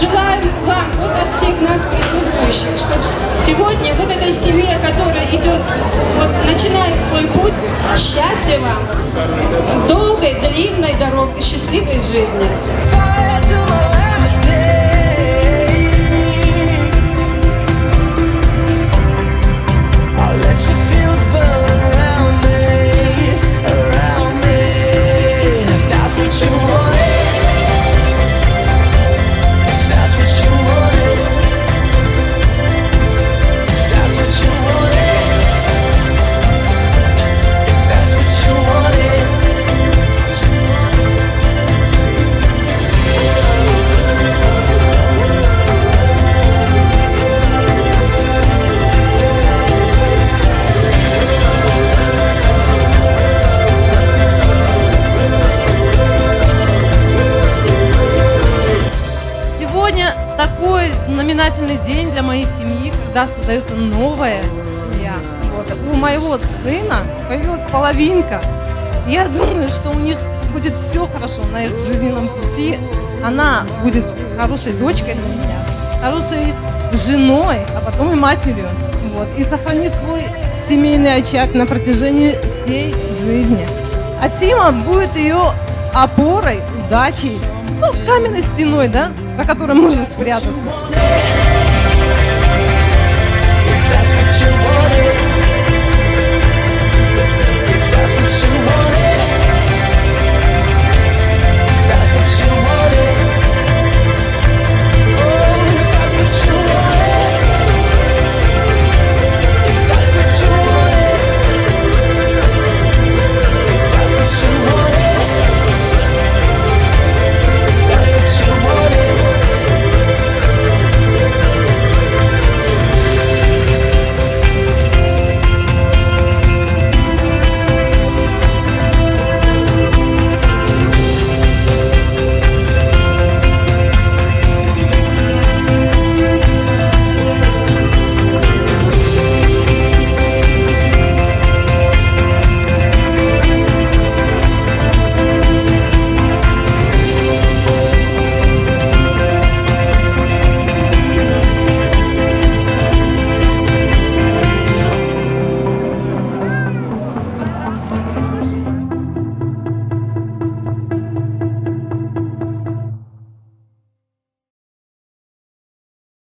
желаем вам, вот от всех нас присутствующих, чтобы сегодня вот этой семье, которая идет, вот начинает свой путь, счастья вам, долгой, длинной дороги, счастливой жизни. Сегодня такой знаменательный день для моей семьи, когда создается новая семья. Вот. У моего сына появилась половинка. Я думаю, что у них будет все хорошо на их жизненном пути. Она будет хорошей дочкой для меня, хорошей женой, а потом и матерью. Вот. И сохранит свой семейный очаг на протяжении всей жизни. А Тима будет ее опорой, удачей, ну, каменной стеной, да, за которой можно спрятаться.